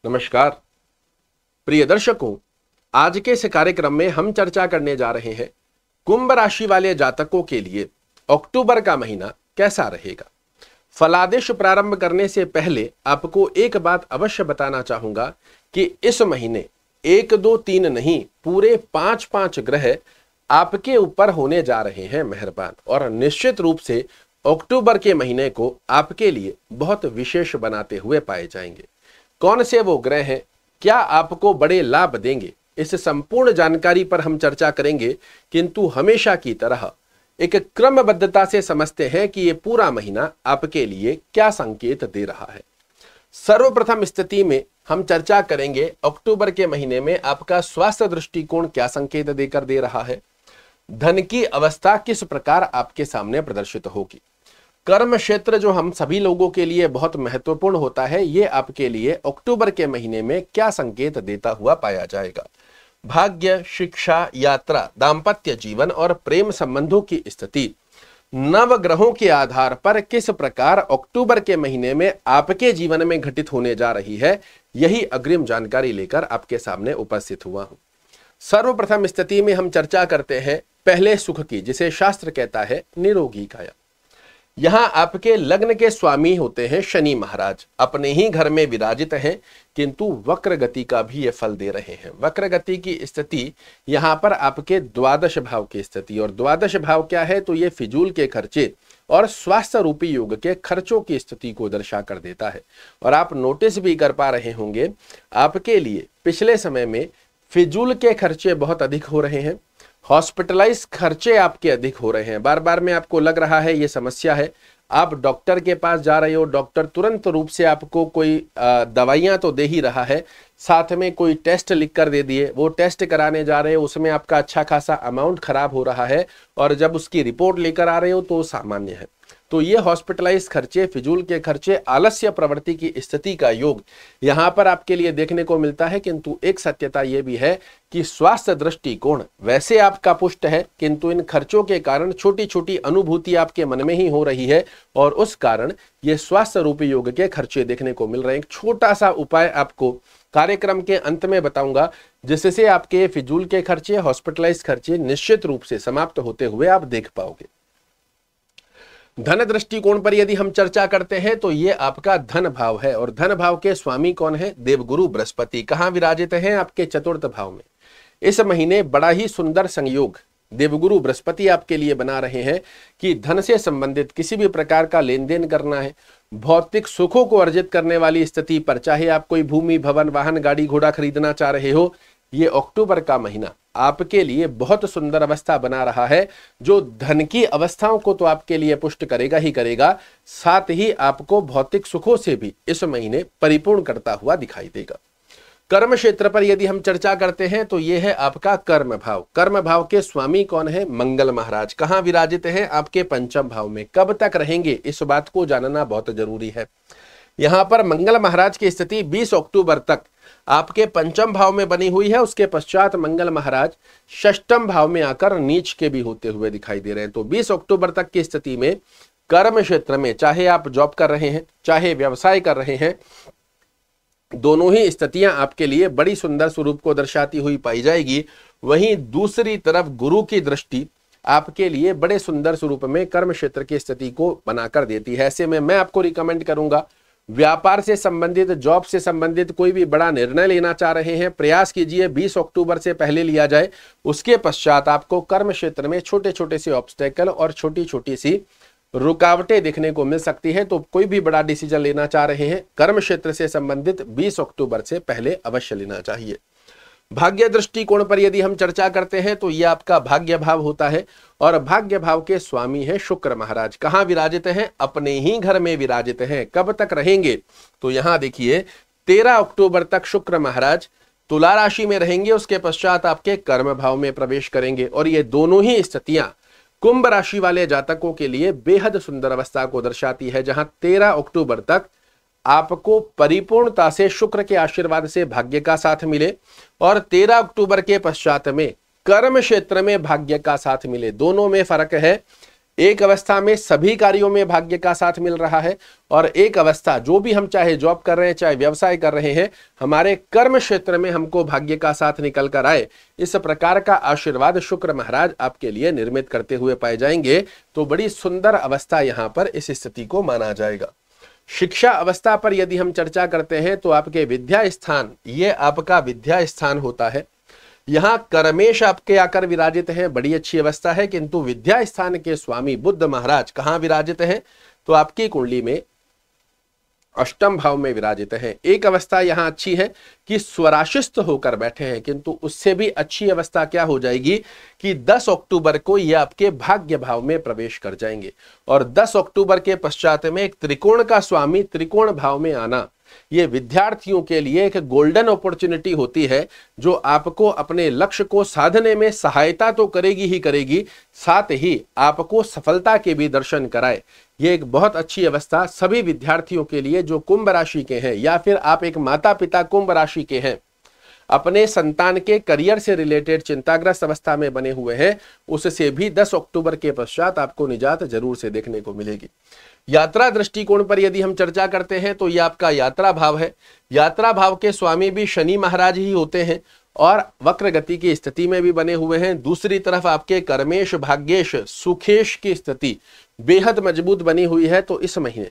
नमस्कार प्रिय दर्शकों, आज के इस कार्यक्रम में हम चर्चा करने जा रहे हैं कुंभ राशि वाले जातकों के लिए अक्टूबर का महीना कैसा रहेगा। फलादेश प्रारंभ करने से पहले आपको एक बात अवश्य बताना चाहूंगा कि इस महीने 1, 2, 3 नहीं, पूरे 5 ग्रह आपके ऊपर होने जा रहे हैं मेहरबान, और निश्चित रूप से अक्टूबर के महीने को आपके लिए बहुत विशेष बनाते हुए पाए जाएंगे। कौन से वो ग्रह हैं, क्या आपको बड़े लाभ देंगे, इस संपूर्ण जानकारी पर हम चर्चा करेंगे, किंतु हमेशा की तरह एक क्रमबद्धता से समझते हैं कि ये पूरा महीना आपके लिए क्या संकेत दे रहा है। सर्वप्रथम स्थिति में हम चर्चा करेंगे अक्टूबर के महीने में आपका स्वास्थ्य दृष्टिकोण क्या संकेत देकर दे रहा है, धन की अवस्था किस प्रकार आपके सामने प्रदर्शित होगी, कर्म क्षेत्र जो हम सभी लोगों के लिए बहुत महत्वपूर्ण होता है, ये आपके लिए अक्टूबर के महीने में क्या संकेत देता हुआ पाया जाएगा, भाग्य, शिक्षा, यात्रा, दाम्पत्य जीवन और प्रेम संबंधों की स्थिति, नवग्रहों के आधार पर किस प्रकार अक्टूबर के महीने में आपके जीवन में घटित होने जा रही है, यही अग्रिम जानकारी लेकर आपके सामने उपस्थित हुआ हूं। सर्वप्रथम स्थिति में हम चर्चा करते हैं पहले सुख की, जिसे शास्त्र कहता है निरोगी काया। यहां आपके लग्न के स्वामी होते हैं शनि महाराज, अपने ही घर में विराजित हैं, किंतु वक्र गति का भी ये फल दे रहे हैं। वक्र गति की स्थिति यहां पर आपके द्वादश भाव की स्थिति, और द्वादश भाव क्या है, तो ये फिजूल के खर्चे और स्वास्थ्य रूपी योग के खर्चों की स्थिति को दर्शा कर देता है। और आप नोटिस भी कर पा रहे होंगे आपके लिए पिछले समय में फिजूल के खर्चे बहुत अधिक हो रहे हैं, हॉस्पिटलाइज खर्चे आपके अधिक हो रहे हैं। बार बार में आपको लग रहा है ये समस्या है, आप डॉक्टर के पास जा रहे हो, डॉक्टर तुरंत रूप से आपको कोई दवाइयां तो दे ही रहा है, साथ में कोई टेस्ट लिख कर दे दिए, वो टेस्ट कराने जा रहे हो, उसमें आपका अच्छा खासा अमाउंट खराब हो रहा है, और जब उसकी रिपोर्ट लेकर आ रहे हो तो सामान्य है। तो ये हॉस्पिटलाइज खर्चे, फिजूल के खर्चे, आलस्य प्रवृत्ति की स्थिति का योग यहां पर आपके लिए देखने को मिलता है। किंतु एक सत्यता यह भी है कि स्वास्थ्य दृष्टिकोण वैसे आपका पुष्ट है, किंतु इन खर्चों के कारण छोटी छोटी अनुभूति आपके मन में ही हो रही है, और उस कारण ये स्वास्थ्य रूपी योग के खर्चे देखने को मिल रहे हैं। एक छोटा सा उपाय आपको कार्यक्रम के अंत में बताऊंगा, जिससे आपके फिजूल के खर्चे, हॉस्पिटलाइज खर्चे निश्चित रूप से समाप्त होते हुए आप देख पाओगे। धन दृष्टिकोण पर यदि हम चर्चा करते हैं तो ये आपका धन भाव है, और धन भाव के स्वामी कौन है, देवगुरु बृहस्पति। कहां विराजित हैं, आपके चतुर्थ भाव में। इस महीने बड़ा ही सुंदर संयोग देवगुरु बृहस्पति आपके लिए बना रहे हैं कि धन से संबंधित किसी भी प्रकार का लेन देन करना है, भौतिक सुखों को अर्जित करने वाली स्थिति पर, चाहे आप कोई भूमि, भवन, वाहन, गाड़ी घोड़ा खरीदना चाह रहे हो, ये अक्टूबर का महीना आपके लिए बहुत सुंदर अवस्था बना रहा है, जो धन की अवस्थाओं को तो आपके लिए पुष्ट करेगा ही करेगा, साथ ही आपको भौतिक सुखों से भी इस महीने परिपूर्ण करता हुआ दिखाई देगा। कर्म क्षेत्र पर यदि हम चर्चा करते हैं तो यह है आपका कर्म भाव। कर्म भाव के स्वामी कौन है, मंगल महाराज। कहां विराजित हैं, आपके पंचम भाव में। कब तक रहेंगे, इस बात को जानना बहुत जरूरी है। यहां पर मंगल महाराज की स्थिति 20 अक्टूबर तक आपके पंचम भाव में बनी हुई है। उसके पश्चात मंगल महाराज षष्ठम भाव में आकर नीच के भी होते हुए दिखाई दे रहे हैं। तो 20 अक्टूबर तक की स्थिति में कर्म क्षेत्र में, चाहे आप जॉब कर रहे हैं, चाहे व्यवसाय कर रहे हैं, दोनों ही स्थितियां आपके लिए बड़ी सुंदर स्वरूप को दर्शाती हुई पाई जाएगी। वहीं दूसरी तरफ गुरु की दृष्टि आपके लिए बड़े सुंदर स्वरूप में कर्म क्षेत्र की स्थिति को बनाकर देती है। ऐसे में मैं आपको रिकमेंड करूंगा, व्यापार से संबंधित, जॉब से संबंधित कोई भी बड़ा निर्णय लेना चाह रहे हैं, प्रयास कीजिए 20 अक्टूबर से पहले लिया जाए। उसके पश्चात आपको कर्म क्षेत्र में छोटे छोटे से ऑब्स्टेकल और छोटी छोटी सी रुकावटें देखने को मिल सकती है। तो कोई भी बड़ा डिसीजन लेना चाह रहे हैं कर्म क्षेत्र से संबंधित 20 अक्टूबर से पहले अवश्य लेना चाहिए। भाग्य दृष्टिकोण पर यदि हम चर्चा करते हैं तो यह आपका भाग्य भाव होता है, और भाग्य भाव के स्वामी है शुक्र महाराज। कहां विराजित हैं, अपने ही घर में विराजित हैं। कब तक रहेंगे, तो यहां देखिए 13 अक्टूबर तक शुक्र महाराज तुला राशि में रहेंगे। उसके पश्चात आपके कर्म भाव में प्रवेश करेंगे, और ये दोनों ही स्थितियां कुंभ राशि वाले जातकों के लिए बेहद सुंदर अवस्था को दर्शाती है, जहां 13 अक्टूबर तक आपको परिपूर्णता से शुक्र के आशीर्वाद से भाग्य का साथ मिले, और 13 अक्टूबर के पश्चात में कर्म क्षेत्र में भाग्य का साथ मिले। दोनों में फर्क है। एक अवस्था में सभी कार्यों में भाग्य का साथ मिल रहा है, और एक अवस्था जो भी हम चाहे जॉब कर रहे हैं चाहे व्यवसाय कर रहे हैं, हमारे कर्म क्षेत्र में हमको भाग्य का साथ निकल कर आए, इस प्रकार का आशीर्वाद शुक्र महाराज आपके लिए निर्मित करते हुए पाए जाएंगे। तो बड़ी सुंदर अवस्था यहां पर इस स्थिति को माना जाएगा। शिक्षा अवस्था पर यदि हम चर्चा करते हैं तो आपके विद्या स्थान, ये आपका विद्या स्थान होता है। यहां कर्मेश आपके आकर विराजित हैं, बड़ी अच्छी अवस्था है, किंतु विद्या स्थान के स्वामी बुध महाराज कहां विराजित हैं? तो आपकी कुंडली में अष्टम भाव में विराजित हैं। एक अवस्था यहां अच्छी है कि स्वराशिस्त होकर बैठे हैं, किंतु उससे भी अच्छी अवस्था क्या हो जाएगी कि 10 अक्टूबर को ये आपके भाग्य भाव में प्रवेश कर जाएंगे, और 10 अक्टूबर के पश्चात में एक त्रिकोण का स्वामी त्रिकोण भाव में आना, ये विद्यार्थियों के लिए एक गोल्डन अपॉर्चुनिटी होती है, जो आपको अपने लक्ष्य को साधने में सहायता तो करेगी ही करेगी, साथ ही आपको सफलता के भी दर्शन कराए। ये एक बहुत अच्छी अवस्था सभी विद्यार्थियों के लिए जो कुंभ राशि के हैं, या फिर आप एक माता पिता कुंभ राशि के हैं, अपने संतान के करियर से रिलेटेड चिंताग्रस्त अवस्था में बने हुए हैं, उससे भी 10 अक्टूबर के पश्चात आपको निजात जरूर से देखने को मिलेगी। यात्रा दृष्टिकोण पर यदि हम चर्चा करते हैं तो यह आपका यात्रा भाव है। यात्रा भाव के स्वामी भी शनि महाराज ही होते हैं, और वक्र गति की स्थिति में भी बने हुए हैं। दूसरी तरफ आपके कर्मेश भाग्येश सुखेश की स्थिति बेहद मजबूत बनी हुई है। तो इस महीने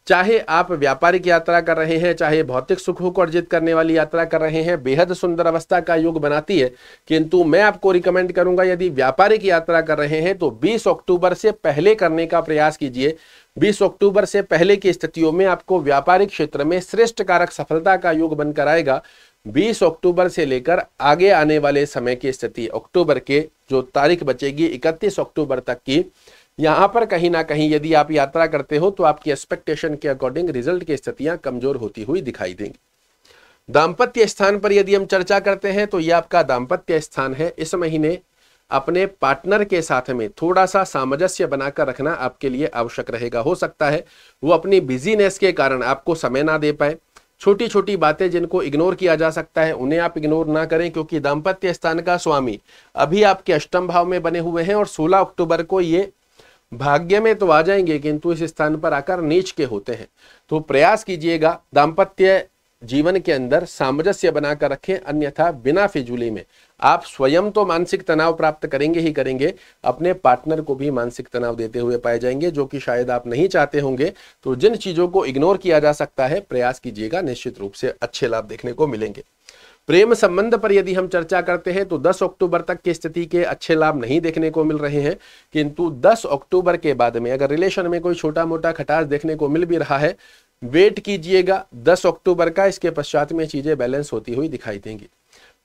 चाहे आप व्यापारिक यात्रा कर रहे हैं, चाहे भौतिक सुखों को अर्जित करने वाली यात्रा कर रहे हैं, बेहद सुंदर अवस्था का योग बनाती है। किंतु मैं आपको रिकमेंड करूंगा, यदि व्यापारिक यात्रा कर रहे हैं तो 20 अक्टूबर से पहले करने का प्रयास कीजिए। 20 अक्टूबर से पहले की स्थितियों में आपको व्यापारिक क्षेत्र में श्रेष्ठ कारक सफलता का योग बनकर आएगा। 20 अक्टूबर से लेकर आगे आने वाले समय की स्थिति, अक्टूबर के जो तारीख बचेगी 31 अक्टूबर तक की, यहां पर कहीं ना कहीं यदि आप यात्रा करते हो तो आपकी एक्सपेक्टेशन के अकॉर्डिंग रिजल्ट की स्थितियां कमजोर होती हुई दिखाई देंगी। दाम्पत्य स्थान पर यदि हम चर्चा करते हैं तो यह आपका दाम्पत्य स्थान है। इस महीने अपने पार्टनर के साथ में थोड़ा सा सामंजस्य बनाकर रखना आपके लिए आवश्यक रहेगा। हो सकता है वो अपनी बिजीनेस के कारण आपको समय ना दे पाए। छोटी छोटी बातें जिनको इग्नोर किया जा सकता है उन्हें आप इग्नोर ना करें, क्योंकि दाम्पत्य स्थान का स्वामी अभी आपके अष्टम भाव में बने हुए हैं, और 16 अक्टूबर को ये भाग्य में तो आ जाएंगे किंतु इस स्थान पर आकर नीच के होते हैं। तो प्रयास कीजिएगा दाम्पत्य जीवन के अंदर सामंजस्य बनाकर रखें, अन्यथा बिना फिजूली में आप स्वयं तो मानसिक तनाव प्राप्त करेंगे ही करेंगे, अपने पार्टनर को भी मानसिक तनाव देते हुए पाए जाएंगे, जो कि शायद आप नहीं चाहते होंगे। तो जिन चीजों को इग्नोर किया जा सकता है प्रयास कीजिएगा, निश्चित रूप से अच्छे लाभ देखने को मिलेंगे। प्रेम संबंध पर यदि हम चर्चा करते हैं तो 10 अक्टूबर तक की स्थिति के अच्छे लाभ नहीं देखने को मिल रहे हैं, किंतु 10 अक्टूबर के बाद में अगर रिलेशन में कोई छोटा मोटा खटास देखने को मिल भी रहा है, वेट कीजिएगा 10 अक्टूबर का, इसके पश्चात में चीजें बैलेंस होती हुई दिखाई देंगी।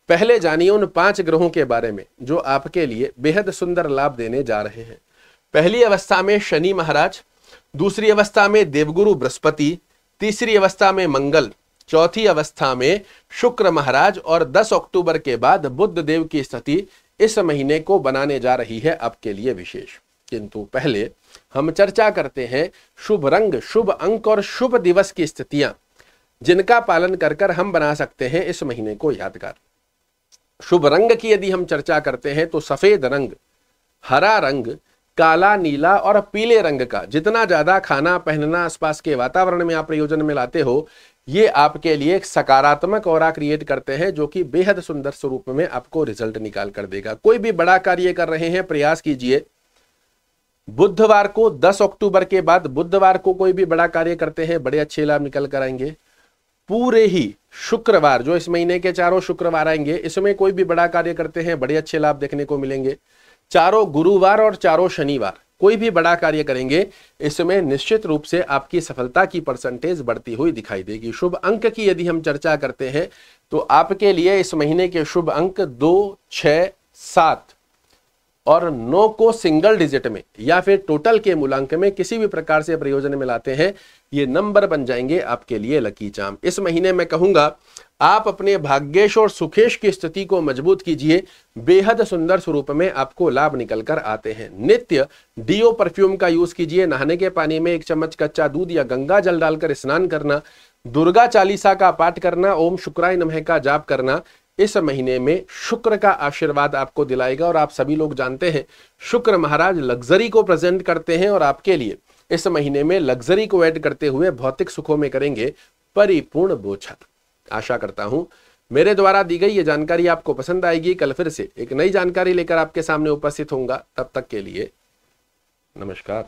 पहले जानिए उन 5 ग्रहों के बारे में जो आपके लिए बेहद सुंदर लाभ देने जा रहे हैं। पहली अवस्था में शनि महाराज, दूसरी अवस्था में देवगुरु बृहस्पति, तीसरी अवस्था में मंगल, चौथी अवस्था में शुक्र महाराज, और 10 अक्टूबर के बाद बुध देव की स्थिति इस महीने को बनाने जा रही है आपके लिए विशेष। किंतु पहले हम चर्चा करते हैं शुभ रंग, शुभ अंक और शुभ दिवस की स्थितियां, जिनका पालन कर कर हम बना सकते हैं इस महीने को यादगार। शुभ रंग की यदि हम चर्चा करते हैं तो सफेद रंग, हरा रंग, काला, नीला और पीले रंग का जितना ज्यादा खाना पहनना आसपास के वातावरण में आप प्रयोजन में लाते हो, ये आपके लिए एक सकारात्मक ऑरा क्रिएट करते हैं, जो कि बेहद सुंदर स्वरूप में आपको रिजल्ट निकाल कर देगा। कोई भी बड़ा कार्य कर रहे हैं प्रयास कीजिए बुधवार को, 10 अक्टूबर के बाद बुधवार को कोई भी बड़ा कार्य करते हैं बड़े अच्छे लाभ निकल कर आएंगे। पूरे ही शुक्रवार, जो इस महीने के 4 शुक्रवार आएंगे, इसमें कोई भी बड़ा कार्य करते हैं बड़े अच्छे लाभ देखने को मिलेंगे। 4 गुरुवार और 4 शनिवार कोई भी बड़ा कार्य करेंगे, इसमें निश्चित रूप से आपकी सफलता की परसेंटेज बढ़ती हुई दिखाई देगी। शुभ अंक की यदि हम चर्चा करते हैं तो आपके लिए इस महीने के शुभ अंक 2, 6, 7 और 9 को सिंगल डिजिट में या फिर टोटल के मूलांक में किसी भी प्रकार से प्रयोजन में लाते हैं, ये नंबर बन जाएंगे आपके लिए लकी चार्म। इस महीने में कहूंगा आप अपने भाग्येश और सुखेश की स्थिति को मजबूत कीजिए, बेहद सुंदर स्वरूप में आपको लाभ निकल कर आते हैं। नित्य डीओ परफ्यूम का यूज कीजिए। नहाने के पानी में 1 चम्मच कच्चा दूध या गंगा जल डालकर स्नान करना, दुर्गा चालीसा का पाठ करना, ओम शुक्राय नमः का जाप करना, इस महीने में शुक्र का आशीर्वाद आपको दिलाएगा। और आप सभी लोग जानते हैं शुक्र महाराज लग्जरी को प्रेजेंट करते हैं और आपके लिए इस महीने में लग्जरी को ऐड करते हुए भौतिक सुखों में करेंगे परिपूर्ण बोछा। आशा करता हूं मेरे द्वारा दी गई ये जानकारी आपको पसंद आएगी। कल फिर से एक नई जानकारी लेकर आपके सामने उपस्थित होऊंगा। तब तक के लिए नमस्कार।